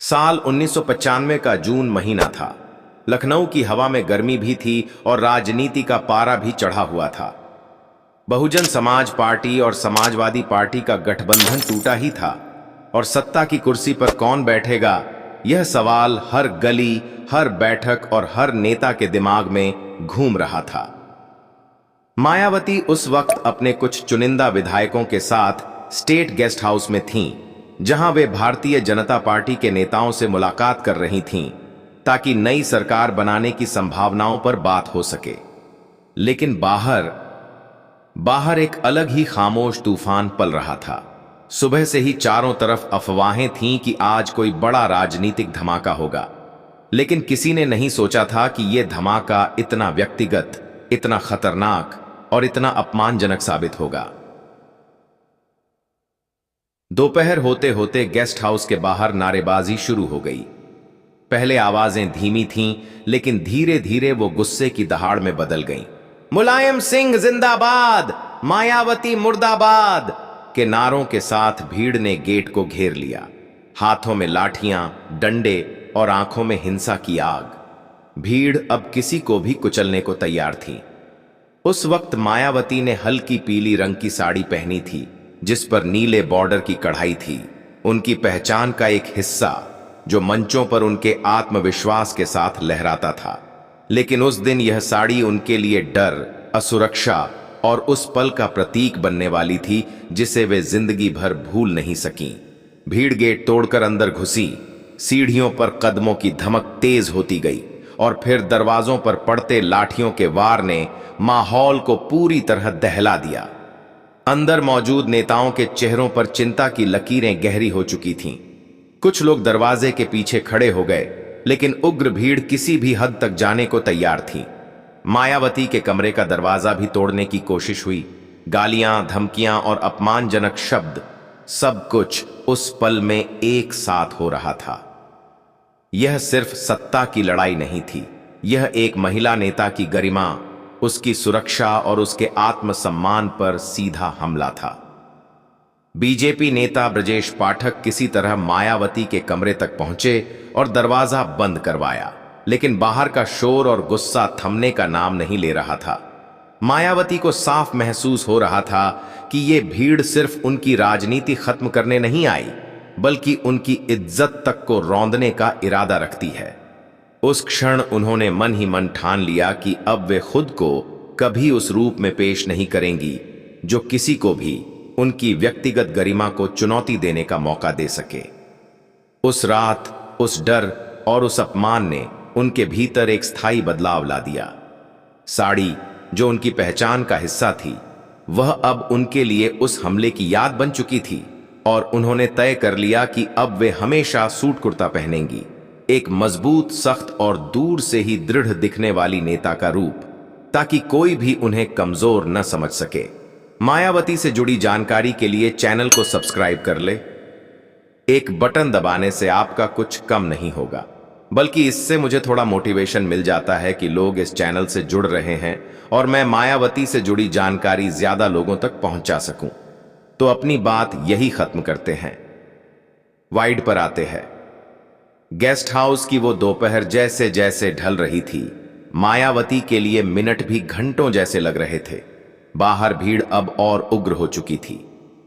साल 1995 का जून महीना था। लखनऊ की हवा में गर्मी भी थी और राजनीति का पारा भी चढ़ा हुआ था। बहुजन समाज पार्टी और समाजवादी पार्टी का गठबंधन टूटा ही था और सत्ता की कुर्सी पर कौन बैठेगा, यह सवाल हर गली, हर बैठक और हर नेता के दिमाग में घूम रहा था। मायावती उस वक्त अपने कुछ चुनिंदा विधायकों के साथ स्टेट गेस्ट हाउस में थीं, जहां वे भारतीय जनता पार्टी के नेताओं से मुलाकात कर रही थीं ताकि नई सरकार बनाने की संभावनाओं पर बात हो सके। लेकिन बाहर एक अलग ही खामोश तूफान पल रहा था। सुबह से ही चारों तरफ अफवाहें थीं कि आज कोई बड़ा राजनीतिक धमाका होगा, लेकिन किसी ने नहीं सोचा था कि यह धमाका इतना व्यक्तिगत, इतना खतरनाक और इतना अपमानजनक साबित होगा। दोपहर होते होते गेस्ट हाउस के बाहर नारेबाजी शुरू हो गई। पहले आवाजें धीमी थीं, लेकिन धीरे धीरे वो गुस्से की दहाड़ में बदल गईं। मुलायम सिंह जिंदाबाद, मायावती मुर्दाबाद के नारों के साथ भीड़ ने गेट को घेर लिया। हाथों में लाठियां, डंडे और आंखों में हिंसा की आग। भीड़ अब किसी को भी कुचलने को तैयार थी। उस वक्त मायावती ने हल्की पीली रंग की साड़ी पहनी थी, जिस पर नीले बॉर्डर की कढ़ाई थी। उनकी पहचान का एक हिस्सा जो मंचों पर उनके आत्मविश्वास के साथ लहराता था। लेकिन उस दिन यह साड़ी उनके लिए डर, असुरक्षा और उस पल का प्रतीक बनने वाली थी जिसे वे जिंदगी भर भूल नहीं सकीं। भीड़ गेट तोड़कर अंदर घुसी। सीढ़ियों पर कदमों की धमक तेज होती गई और फिर दरवाजों पर पड़ते लाठियों के वार ने माहौल को पूरी तरह दहला दिया। अंदर मौजूद नेताओं के चेहरों पर चिंता की लकीरें गहरी हो चुकी थीं। कुछ लोग दरवाजे के पीछे खड़े हो गए, लेकिन उग्र भीड़ किसी भी हद तक जाने को तैयार थी। मायावती के कमरे का दरवाजा भी तोड़ने की कोशिश हुई। गालियां, धमकियां और अपमानजनक शब्द, सब कुछ उस पल में एक साथ हो रहा था। यह सिर्फ सत्ता की लड़ाई नहीं थी, यह एक महिला नेता की गरिमा, उसकी सुरक्षा और उसके आत्मसम्मान पर सीधा हमला था। बीजेपी नेता ब्रजेश पाठक किसी तरह मायावती के कमरे तक पहुंचे और दरवाजा बंद करवाया, लेकिन बाहर का शोर और गुस्सा थमने का नाम नहीं ले रहा था। मायावती को साफ महसूस हो रहा था कि यह भीड़ सिर्फ उनकी राजनीति खत्म करने नहीं आई, बल्कि उनकी इज्जत तक को रौंदने का इरादा रखती है। उस क्षण उन्होंने मन ही मन ठान लिया कि अब वे खुद को कभी उस रूप में पेश नहीं करेंगी जो किसी को भी उनकी व्यक्तिगत गरिमा को चुनौती देने का मौका दे सके। उस रात, उस डर और उस अपमान ने उनके भीतर एक स्थायी बदलाव ला दिया। साड़ी, जो उनकी पहचान का हिस्सा थी, वह अब उनके लिए उस हमले की याद बन चुकी थी और उन्होंने तय कर लिया कि अब वे हमेशा सूट कुर्ता पहनेंगी। एक मजबूत, सख्त और दूर से ही दृढ़ दिखने वाली नेता का रूप, ताकि कोई भी उन्हें कमजोर न समझ सके। मायावती से जुड़ी जानकारी के लिए चैनल को सब्सक्राइब कर ले। एक बटन दबाने से आपका कुछ कम नहीं होगा, बल्कि इससे मुझे थोड़ा मोटिवेशन मिल जाता है कि लोग इस चैनल से जुड़ रहे हैं और मैं मायावती से जुड़ी जानकारी ज्यादा लोगों तक पहुंचा सकूं। तो अपनी बात यही खत्म करते हैं। वाइड पर आते हैं। गेस्ट हाउस की वो दोपहर जैसे जैसे ढल रही थी, मायावती के लिए मिनट भी घंटों जैसे लग रहे थे। बाहर भीड़ अब और उग्र हो चुकी थी।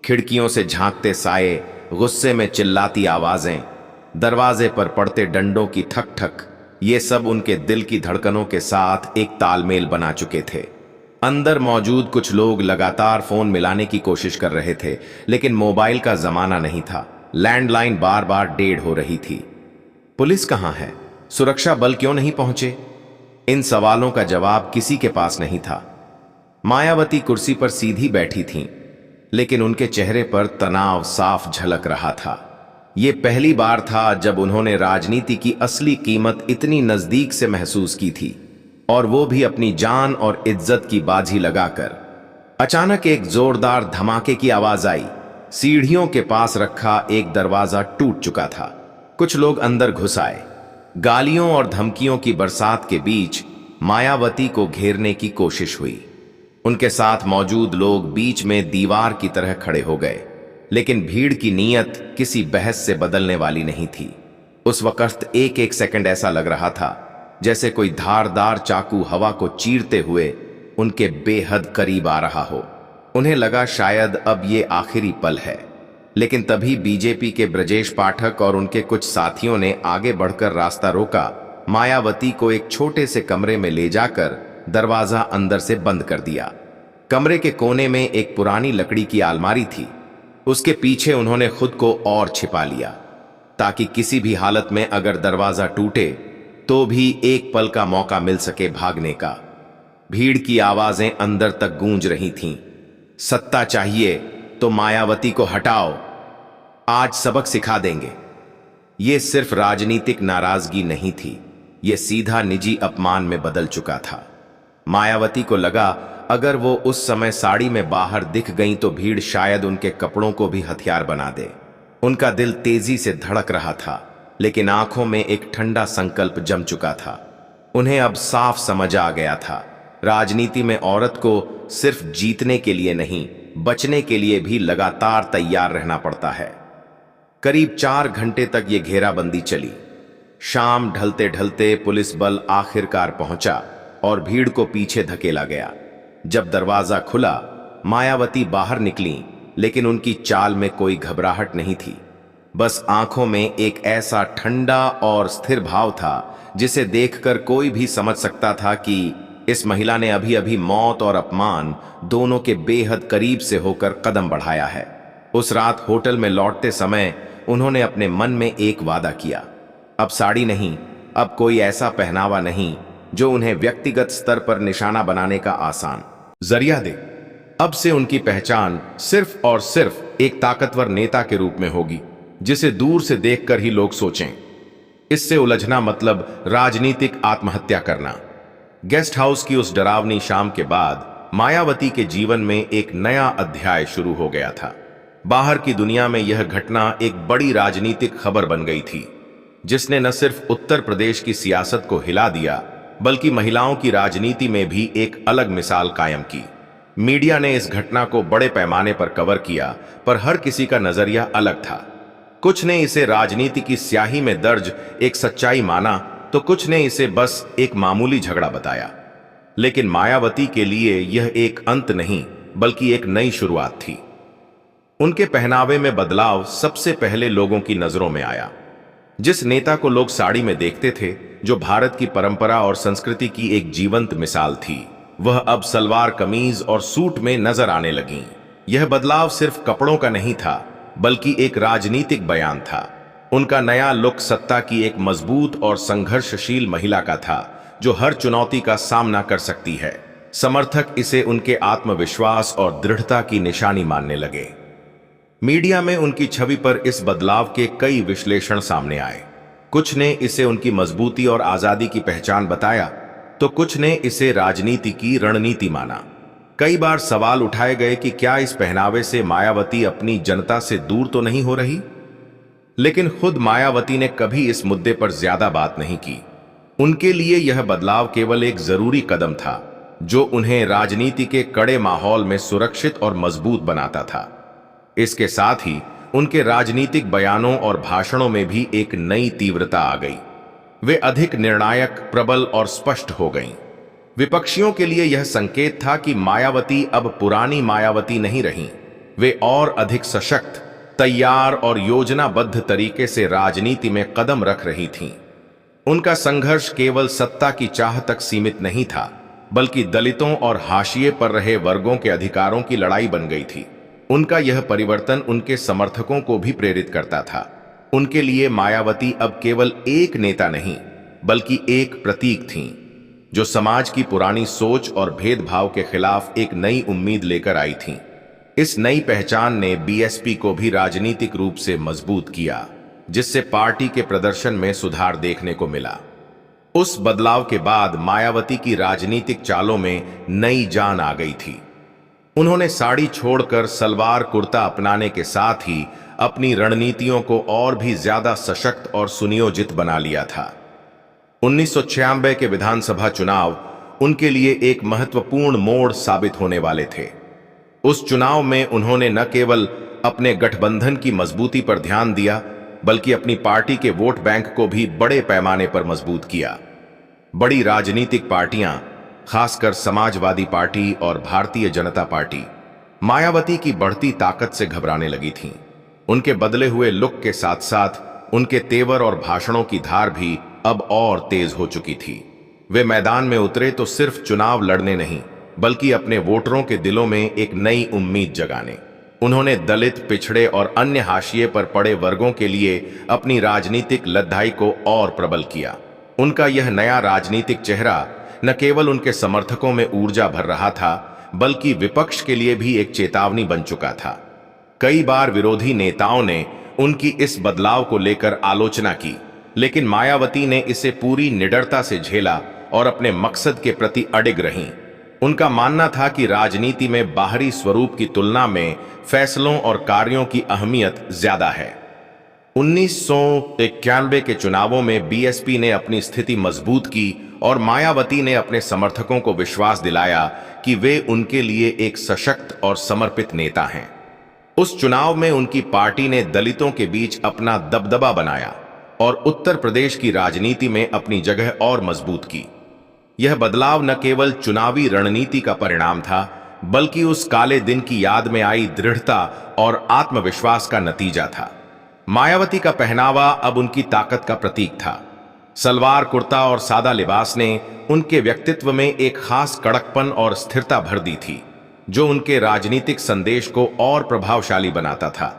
खिड़कियों से झांकते साए, गुस्से में चिल्लाती आवाजें, दरवाजे पर पड़ते डंडों की ठक ठक, ये सब उनके दिल की धड़कनों के साथ एक तालमेल बना चुके थे। अंदर मौजूद कुछ लोग लगातार फोन मिलाने की कोशिश कर रहे थे, लेकिन मोबाइल का जमाना नहीं था। लैंडलाइन बार बार डेड हो रही थी। पुलिस कहां है? सुरक्षा बल क्यों नहीं पहुंचे? इन सवालों का जवाब किसी के पास नहीं था। मायावती कुर्सी पर सीधी बैठी थीं, लेकिन उनके चेहरे पर तनाव साफ झलक रहा था। यह पहली बार था जब उन्होंने राजनीति की असली कीमत इतनी नजदीक से महसूस की थी, और वो भी अपनी जान और इज्जत की बाजी लगाकर। अचानक एक जोरदार धमाके की आवाज आई। सीढ़ियों के पास रखा एक दरवाजा टूट चुका था। कुछ लोग अंदर घुस आए। गालियों और धमकियों की बरसात के बीच मायावती को घेरने की कोशिश हुई। उनके साथ मौजूद लोग बीच में दीवार की तरह खड़े हो गए, लेकिन भीड़ की नीयत किसी बहस से बदलने वाली नहीं थी। उस वक्त एक एक सेकंड ऐसा लग रहा था जैसे कोई धारदार चाकू हवा को चीरते हुए उनके बेहद करीब आ रहा हो। उन्हें लगा शायद अब ये आखिरी पल है, लेकिन तभी बीजेपी के ब्रजेश पाठक और उनके कुछ साथियों ने आगे बढ़कर रास्ता रोका। मायावती को एक छोटे से कमरे में ले जाकर दरवाजा अंदर से बंद कर दिया। कमरे के कोने में एक पुरानी लकड़ी की अलमारी थी। उसके पीछे उन्होंने खुद को और छिपा लिया ताकि किसी भी हालत में अगर दरवाजा टूटे तो भी एक पल का मौका मिल सके भागने का। भीड़ की आवाजें अंदर तक गूंज रही थीं। सत्ता चाहिए तो मायावती को हटाओ, आज सबक सिखा देंगे। यह सिर्फ राजनीतिक नाराजगी नहीं थी, यह सीधा निजी अपमान में बदल चुका था। मायावती को लगा अगर वो उस समय साड़ी में बाहर दिख गईं तो भीड़ शायद उनके कपड़ों को भी हथियार बना दे। उनका दिल तेजी से धड़क रहा था, लेकिन आंखों में एक ठंडा संकल्प जम चुका था। उन्हें अब साफ समझ आ गया था, राजनीति में औरत को सिर्फ जीतने के लिए नहीं, बचने के लिए भी लगातार तैयार रहना पड़ता है। करीब 4 घंटे तक ये घेराबंदी चली। शाम ढलते ढलते पुलिस बल आखिरकार पहुंचा और भीड़ को पीछे धकेला गया। जब दरवाजा खुला, मायावती बाहर निकली, लेकिन उनकी चाल में कोई घबराहट नहीं थी। बस आंखों में एक ऐसा ठंडा और स्थिर भाव था जिसे देखकर कोई भी समझ सकता था कि इस महिला ने अभी अभी मौत और अपमान दोनों के बेहद करीब से होकर कदम बढ़ाया है। उस रात होटल में लौटते समय उन्होंने अपने मन में एक वादा किया, अब साड़ी नहीं, अब कोई ऐसा पहनावा नहीं जो उन्हें व्यक्तिगत स्तर पर निशाना बनाने का आसान जरिया दे। अब से उनकी पहचान सिर्फ और सिर्फ एक ताकतवर नेता के रूप में होगी, जिसे दूर से देखकर ही लोग सोचें। इससे उलझना मतलब राजनीतिक आत्महत्या करना। गेस्ट हाउस की उस डरावनी शाम के बाद मायावती के जीवन में एक नया अध्याय शुरू हो गया था। बाहर की दुनिया में यह घटना एक बड़ी राजनीतिक खबर बन गई थी, जिसने न सिर्फ उत्तर प्रदेश की सियासत को हिला दिया, बल्कि महिलाओं की राजनीति में भी एक अलग मिसाल कायम की। मीडिया ने इस घटना को बड़े पैमाने पर कवर किया, पर हर किसी का नजरिया अलग था। कुछ ने इसे राजनीति की स्याही में दर्ज एक सच्चाई माना, तो कुछ ने इसे बस एक मामूली झगड़ा बताया। लेकिन मायावती के लिए यह एक अंत नहीं, बल्कि एक नई शुरुआत थी। उनके पहनावे में बदलाव सबसे पहले लोगों की नजरों में आया। जिस नेता को लोग साड़ी में देखते थे, जो भारत की परंपरा और संस्कृति की एक जीवंत मिसाल थी, वह अब सलवार कमीज और सूट में नजर आने लगी। यह बदलाव सिर्फ कपड़ों का नहीं था, बल्कि एक राजनीतिक बयान था। उनका नया लुक सत्ता की एक मजबूत और संघर्षशील महिला का था, जो हर चुनौती का सामना कर सकती है। समर्थक इसे उनके आत्मविश्वास और दृढ़ता की निशानी मानने लगे। मीडिया में उनकी छवि पर इस बदलाव के कई विश्लेषण सामने आए। कुछ ने इसे उनकी मजबूती और आजादी की पहचान बताया, तो कुछ ने इसे राजनीति की रणनीति माना। कई बार सवाल उठाए गए कि क्या इस पहनावे से मायावती अपनी जनता से दूर तो नहीं हो रही? लेकिन खुद मायावती ने कभी इस मुद्दे पर ज्यादा बात नहीं की। उनके लिए यह बदलाव केवल एक जरूरी कदम था, जो उन्हें राजनीति के कड़े माहौल में सुरक्षित और मजबूत बनाता था। इसके साथ ही उनके राजनीतिक बयानों और भाषणों में भी एक नई तीव्रता आ गई। वे अधिक निर्णायक, प्रबल और स्पष्ट हो गईं। विपक्षियों के लिए यह संकेत था कि मायावती अब पुरानी मायावती नहीं रहीं। वे और अधिक सशक्त, तैयार और योजनाबद्ध तरीके से राजनीति में कदम रख रही थीं। उनका संघर्ष केवल सत्ता की चाह तक सीमित नहीं था, बल्कि दलितों और हाशिए पर रहे वर्गों के अधिकारों की लड़ाई बन गई थी। उनका यह परिवर्तन उनके समर्थकों को भी प्रेरित करता था। उनके लिए मायावती अब केवल एक नेता नहीं, बल्कि एक प्रतीक थीं, जो समाज की पुरानी सोच और भेदभाव के खिलाफ एक नई उम्मीद लेकर आई थीं। इस नई पहचान ने बीएसपी को भी राजनीतिक रूप से मजबूत किया, जिससे पार्टी के प्रदर्शन में सुधार देखने को मिला। उस बदलाव के बाद मायावती की राजनीतिक चालों में नई जान आ गई थी। उन्होंने साड़ी छोड़कर सलवार कुर्ता अपनाने के साथ ही अपनी रणनीतियों को और भी ज्यादा सशक्त और सुनियोजित बना लिया था। 1996 के विधानसभा चुनाव उनके लिए एक महत्वपूर्ण मोड़ साबित होने वाले थे। उस चुनाव में उन्होंने न केवल अपने गठबंधन की मजबूती पर ध्यान दिया, बल्कि अपनी पार्टी के वोट बैंक को भी बड़े पैमाने पर मजबूत किया। बड़ी राजनीतिक पार्टियां, खासकर समाजवादी पार्टी और भारतीय जनता पार्टी, मायावती की बढ़ती ताकत से घबराने लगी थीं। उनके बदले हुए लुक के साथ साथ उनके तेवर और भाषणों की धार भी अब और तेज हो चुकी थी। वे मैदान में उतरे तो सिर्फ चुनाव लड़ने नहीं, बल्कि अपने वोटरों के दिलों में एक नई उम्मीद जगाने। उन्होंने दलित, पिछड़े और अन्य हाशिए पर पड़े वर्गों के लिए अपनी राजनीतिक लड़ाई को और प्रबल किया। उनका यह नया राजनीतिक चेहरा न केवल उनके समर्थकों में ऊर्जा भर रहा था, बल्कि विपक्ष के लिए भी एक चेतावनी बन चुका था। कई बार विरोधी नेताओं ने उनकी इस बदलाव को लेकर आलोचना की, लेकिन मायावती ने इसे पूरी निडरता से झेला और अपने मकसद के प्रति अडिग रहीं। उनका मानना था कि राजनीति में बाहरी स्वरूप की तुलना में फैसलों और कार्यों की अहमियत ज्यादा है। 1991 के चुनावों में बीएसपी ने अपनी स्थिति मजबूत की और मायावती ने अपने समर्थकों को विश्वास दिलाया कि वे उनके लिए एक सशक्त और समर्पित नेता हैं। उस चुनाव में उनकी पार्टी ने दलितों के बीच अपना दबदबा बनाया और उत्तर प्रदेश की राजनीति में अपनी जगह और मजबूत की। यह बदलाव न केवल चुनावी रणनीति का परिणाम था, बल्कि उस काले दिन की याद में आई दृढ़ता और आत्मविश्वास का नतीजा था। मायावती का पहनावा अब उनकी ताकत का प्रतीक था। सलवार कुर्ता और सादा लिबास ने उनके व्यक्तित्व में एक खास कड़कपन और स्थिरता भर दी थी, जो उनके राजनीतिक संदेश को और प्रभावशाली बनाता था।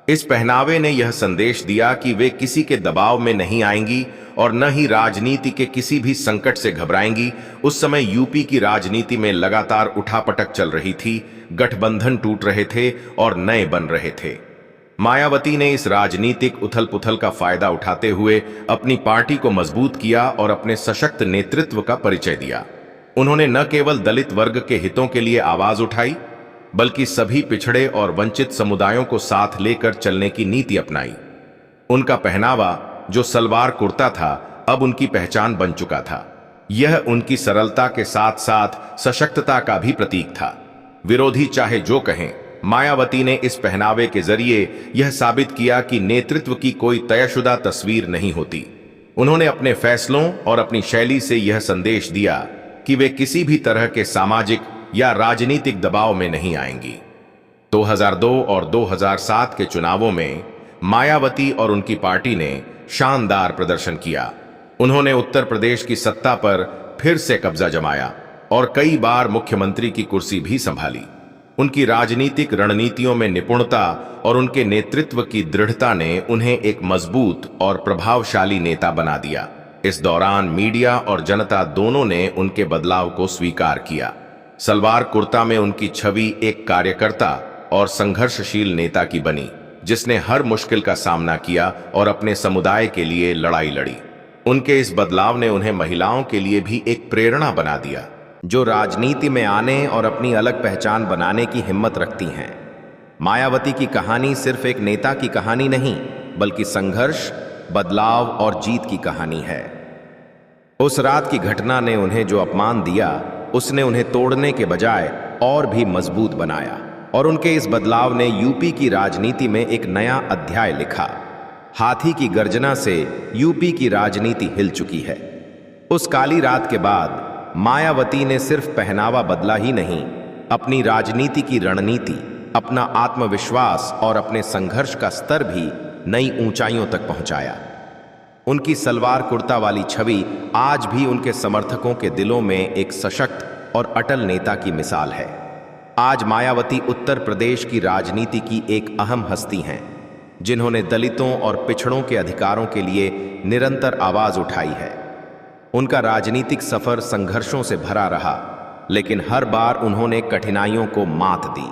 इस पहनावे ने यह संदेश दिया कि वे किसी के दबाव में नहीं आएंगी और न ही राजनीति के किसी भी संकट से घबराएंगी। उस समय यूपी की राजनीति में लगातार उठापटक चल रही थी, गठबंधन टूट रहे थे और नए बन रहे थे। मायावती ने इस राजनीतिक उथल पुथल का फायदा उठाते हुए अपनी पार्टी को मजबूत किया और अपने सशक्त नेतृत्व का परिचय दिया। उन्होंने न केवल दलित वर्ग के हितों के लिए आवाज उठाई, बल्कि सभी पिछड़े और वंचित समुदायों को साथ लेकर चलने की नीति अपनाई। उनका पहनावा, जो सलवार कुर्ता था, अब उनकी पहचान बन चुका था। यह उनकी सरलता के साथ साथ सशक्तता का भी प्रतीक था। विरोधी चाहे जो कहें, मायावती ने इस पहनावे के जरिए यह साबित किया कि नेतृत्व की कोई तयशुदा तस्वीर नहीं होती। उन्होंने अपने फैसलों और अपनी शैली से यह संदेश दिया कि वे किसी भी तरह के सामाजिक या राजनीतिक दबाव में नहीं आएंगी। 2002 और 2007 के चुनावों में मायावती और उनकी पार्टी ने शानदार प्रदर्शन किया। उन्होंने उत्तर प्रदेश की सत्ता पर फिर से कब्जा जमाया और कई बार मुख्यमंत्री की कुर्सी भी संभाली। उनकी राजनीतिक रणनीतियों में निपुणता और उनके नेतृत्व की दृढ़ता ने उन्हें एक मजबूत और प्रभावशाली नेता बना दिया। इस दौरान मीडिया और जनता दोनों ने उनके बदलाव को स्वीकार किया। सलवार कुर्ता में उनकी छवि एक कार्यकर्ता और संघर्षशील नेता की बनी, जिसने हर मुश्किल का सामना किया और अपने समुदाय के लिए लड़ाई लड़ी। उनके इस बदलाव ने उन्हें महिलाओं के लिए भी एक प्रेरणा बना दिया, जो राजनीति में आने और अपनी अलग पहचान बनाने की हिम्मत रखती हैं। मायावती की कहानी सिर्फ एक नेता की कहानी नहीं, बल्कि संघर्ष, बदलाव और जीत की कहानी है। उस रात की घटना ने उन्हें जो अपमान दिया, उसने उन्हें तोड़ने के बजाय और भी मजबूत बनाया और उनके इस बदलाव ने यूपी की राजनीति में एक नया अध्याय लिखा। हाथी की गर्जना से यूपी की राजनीति हिल चुकी है। उस काली रात के बाद मायावती ने सिर्फ पहनावा बदला ही नहीं, अपनी राजनीति की रणनीति, अपना आत्मविश्वास और अपने संघर्ष का स्तर भी नई ऊंचाइयों तक पहुंचाया। उनकी सलवार कुर्ता वाली छवि आज भी उनके समर्थकों के दिलों में एक सशक्त और अटल नेता की मिसाल है। आज मायावती उत्तर प्रदेश की राजनीति की एक अहम हस्ती हैं, जिन्होंने दलितों और पिछड़ों के अधिकारों के लिए निरंतर आवाज उठाई है। उनका राजनीतिक सफर संघर्षों से भरा रहा, लेकिन हर बार उन्होंने कठिनाइयों को मात दी।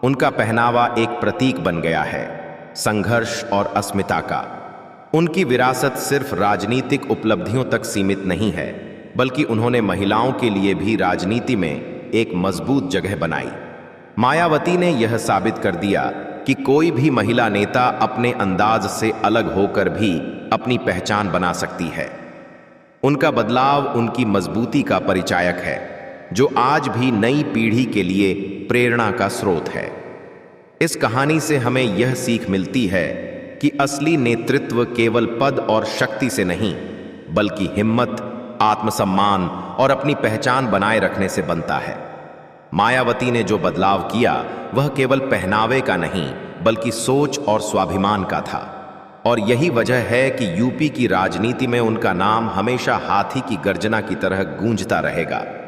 उनका पहनावा एक प्रतीक बन गया है, संघर्ष और अस्मिता का। उनकी विरासत सिर्फ राजनीतिक उपलब्धियों तक सीमित नहीं है, बल्कि उन्होंने महिलाओं के लिए भी राजनीति में एक मजबूत जगह बनाई। मायावती ने यह साबित कर दिया कि कोई भी महिला नेता अपने अंदाज से अलग होकर भी अपनी पहचान बना सकती है। उनका बदलाव उनकी मजबूती का परिचायक है, जो आज भी नई पीढ़ी के लिए प्रेरणा का स्रोत है। इस कहानी से हमें यह सीख मिलती है कि असली नेतृत्व केवल पद और शक्ति से नहीं, बल्कि हिम्मत, आत्मसम्मान और अपनी पहचान बनाए रखने से बनता है। मायावती ने जो बदलाव किया वह केवल पहनावे का नहीं, बल्कि सोच और स्वाभिमान का था। और यही वजह है कि यूपी की राजनीति में उनका नाम हमेशा हाथी की गर्जना की तरह गूंजता रहेगा।